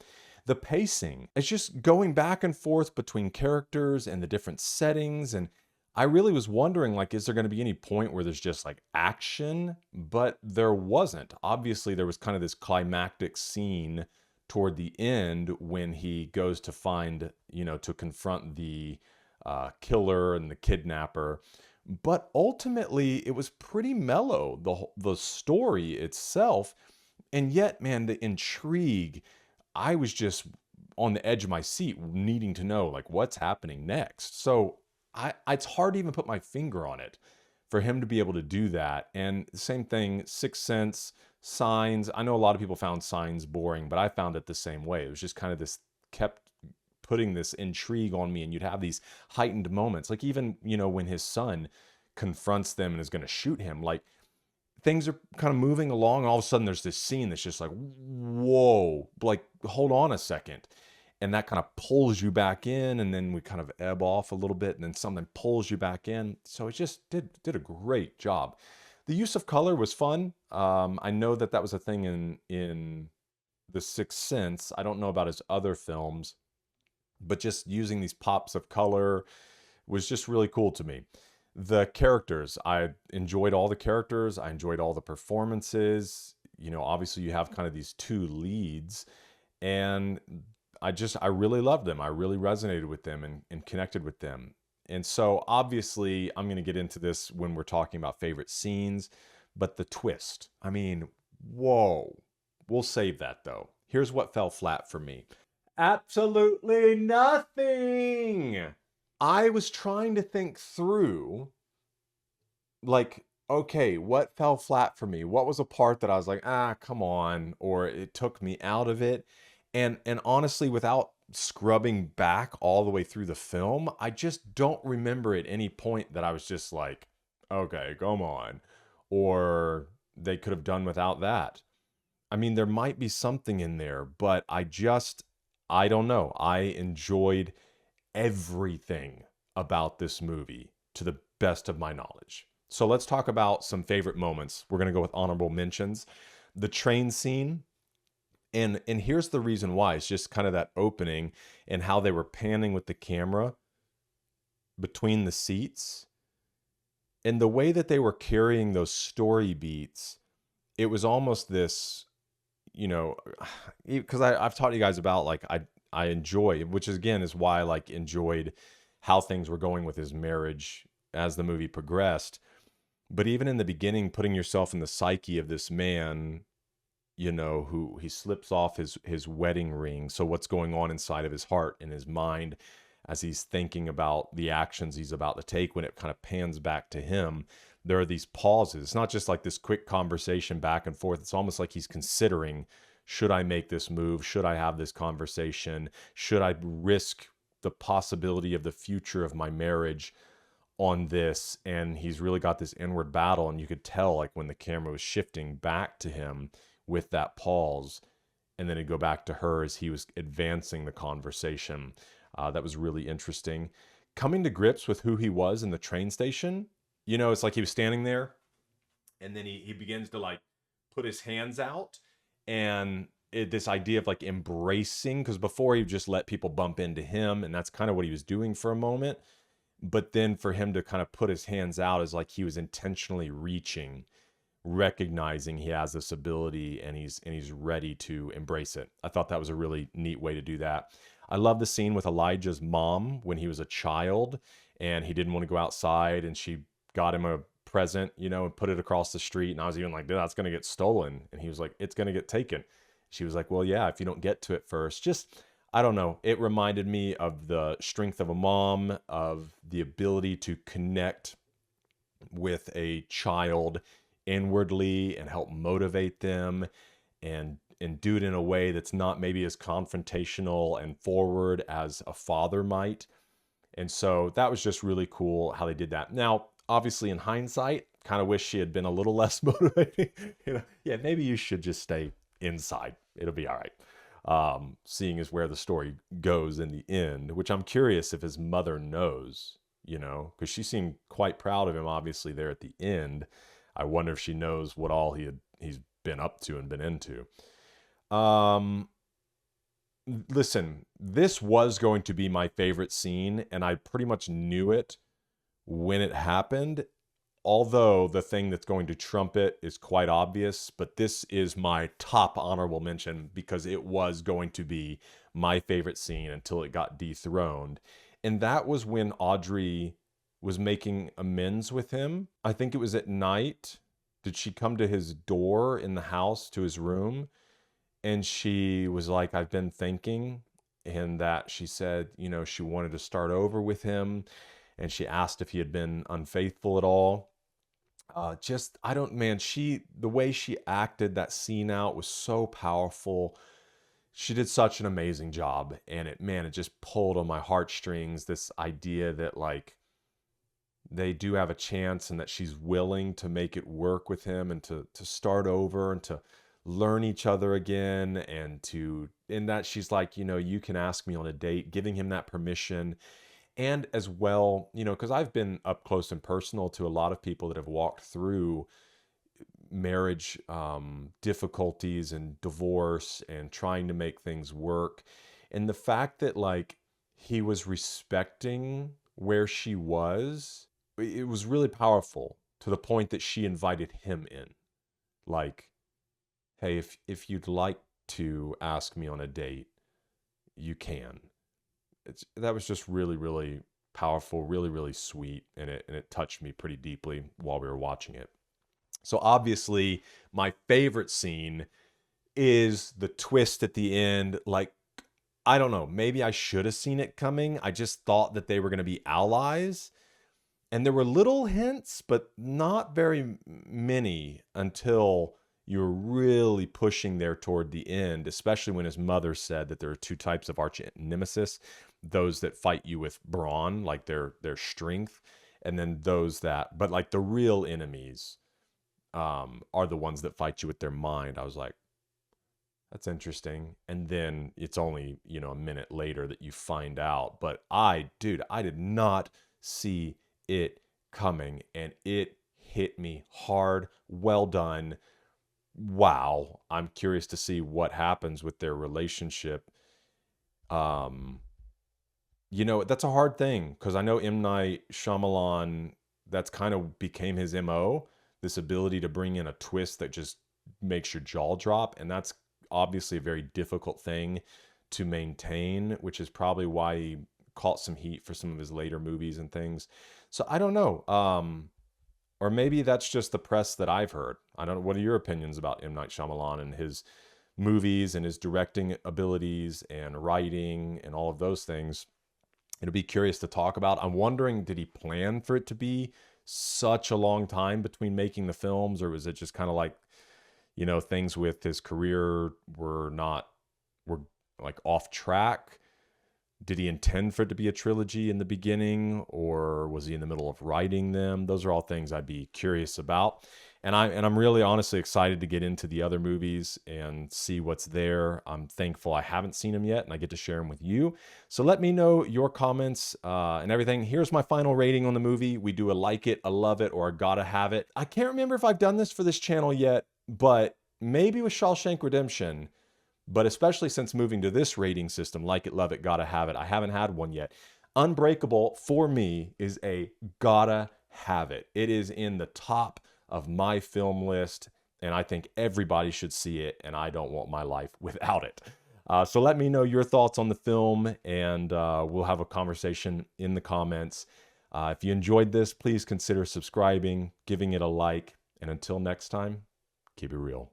The pacing, it's just going back and forth between characters and the different settings. And I really was wondering, like, is there going to be any point where there's just like action? But there wasn't. Obviously, there was kind of this climactic scene toward the end when he goes to find, you know, to confront the killer and the kidnapper. But ultimately, it was pretty mellow, the story itself. And yet, man, the intrigue, I was just on the edge of my seat needing to know, like, what's happening next. So it's hard to even put my finger on it for him to be able to do that. And the same thing, Sixth Sense, Signs. I know a lot of people found Signs boring, but I found it the same way. It was just kind of this, kept putting this intrigue on me, and you'd have these heightened moments. Like even, you know, when his son confronts them and is going to shoot him, like things are kind of moving along, and all of a sudden there's this scene that's just like, whoa, like, hold on a second. And that kind of pulls you back in, and then we kind of ebb off a little bit, and then something pulls you back in. So it just did a great job. The use of color was fun. I know that was a thing in The Sixth Sense. I don't know about his other films, but just using these pops of color was just really cool to me. The characters, I enjoyed all the characters. I enjoyed all the performances. You know, obviously you have kind of these two leads, and I really loved them. I really resonated with them and connected with them. And so obviously I'm going to get into this when we're talking about favorite scenes, but the twist, I mean, whoa, we'll save that though. Here's what fell flat for me. Absolutely nothing. I was trying to think through, like, okay, what fell flat for me? What was a part that I was like, come on, or it took me out of it? And honestly, without scrubbing back all the way through the film, I just don't remember at any point that I was just like, okay, come on. Or they could have done without that. I mean, there might be something in there, but I don't know. I enjoyed everything about this movie to the best of my knowledge. So let's talk about some favorite moments. We're going to go with honorable mentions. The train scene. And here's the reason why. It's just kind of that opening and how they were panning with the camera between the seats. And the way that they were carrying those story beats, it was almost this, you know, because I've taught you guys about, like, I enjoy, which is, again, is why I like enjoyed how things were going with his marriage as the movie progressed. But even in the beginning, putting yourself in the psyche of this man, you know, who he slips off his wedding ring. So what's going on inside of his heart and his mind as he's thinking about the actions he's about to take when it kind of pans back to him. there are these pauses. It's not just like this quick conversation back and forth. It's almost like he's considering, should I make this move? Should I have this conversation? Should I risk the possibility of the future of my marriage on this? And he's really got this inward battle. And you could tell, like, when the camera was shifting back to him with that pause, and then it'd go back to her as he was advancing the conversation. That was really interesting. Coming to grips with who he was in the train station. You know, it's like he was standing there, and then he begins to, like, put his hands out, and this idea of, like, embracing, because before he just let people bump into him, and that's kind of what he was doing for a moment. But then for him to kind of put his hands out is like he was intentionally reaching, recognizing he has this ability, and he's ready to embrace it. I thought that was a really neat way to do that. I love the scene with Elijah's mom when he was a child and he didn't want to go outside, and she got him a present, you know, and put it across the street. And I was even like, dude, that's going to get stolen. And he was like, it's going to get taken. She was like, well, yeah, if you don't get to it first. Just, I don't know. It reminded me of the strength of a mom, of the ability to connect with a child inwardly and help motivate them, and do it in a way that's not maybe as confrontational and forward as a father might. And so that was just really cool how they did that. Now, obviously, in hindsight, kind of wish she had been a little less motivating. You know, yeah, maybe you should just stay inside. It'll be all right. Seeing as where the story goes in the end, which I'm curious if his mother knows, you know, because she seemed quite proud of him, obviously, there at the end. I wonder if she knows what all he's been up to and been into. Listen, this was going to be my favorite scene, and I pretty much knew it when it happened, although the thing that's going to trump it is quite obvious. But this is my top honorable mention because it was going to be my favorite scene until it got dethroned. And that was when Audrey was making amends with him. I think it was at night. Did she come to his door in the house, to his room? And she was like, I've been thinking. And that she said, you know, she wanted to start over with him. And she asked if he had been unfaithful at all. The way she acted that scene out was so powerful. She did such an amazing job. And it just pulled on my heartstrings, this idea that, like, they do have a chance and that she's willing to make it work with him and to start over and to learn each other again, and in that she's like, you know, you can ask me on a date, giving him that permission. And as well, you know, because I've been up close and personal to a lot of people that have walked through marriage difficulties and divorce and trying to make things work. And the fact that, like, he was respecting where she was, it was really powerful, to the point that she invited him in. Like, hey, if you'd like to ask me on a date, you can. That was just really, really powerful, really, really sweet, and it touched me pretty deeply while we were watching it. So obviously, my favorite scene is the twist at the end. Like, I don't know, maybe I should have seen it coming. I just thought that they were going to be allies. And there were little hints, but not very many until you were really pushing there toward the end, especially when his mother said that there are two types of arch nemesis: those that fight you with brawn, like their strength, and then those that, but like the real enemies are the ones that fight you with their mind. I was like, that's interesting. And then it's only, you know, a minute later that you find out. But I did not see it coming, and it hit me hard. Well done. Wow. I'm curious to see what happens with their relationship. You know, that's a hard thing, because I know M. Night Shyamalan, that's kind of became his MO, this ability to bring in a twist that just makes your jaw drop. And that's obviously a very difficult thing to maintain, which is probably why he caught some heat for some of his later movies and things. So I don't know. Or maybe that's just the press that I've heard. I don't know. What are your opinions about M. Night Shyamalan and his movies and his directing abilities and writing and all of those things? It'll be curious to talk about. I'm wondering, did he plan for it to be such a long time between making the films, or was it just kind of like, you know, things with his career were like off track? Did he intend for it to be a trilogy in the beginning, or was he in the middle of writing them? Those are all things I'd be curious about. And I'm really honestly excited to get into the other movies and see what's there. I'm thankful I haven't seen them yet and I get to share them with you. So let me know your comments and everything. Here's my final rating on the movie. We do a like it, a love it, or a gotta have it. I can't remember if I've done this for this channel yet, but maybe with Shawshank Redemption. But especially since moving to this rating system, like it, love it, gotta have it, I haven't had one yet. Unbreakable, for me, is a gotta have it. It is in the top of my film list, and I think everybody should see it, and I don't want my life without it. So let me know your thoughts on the film, and we'll have a conversation in the comments. If you enjoyed this, please consider subscribing, giving it a like, and until next time, keep it real.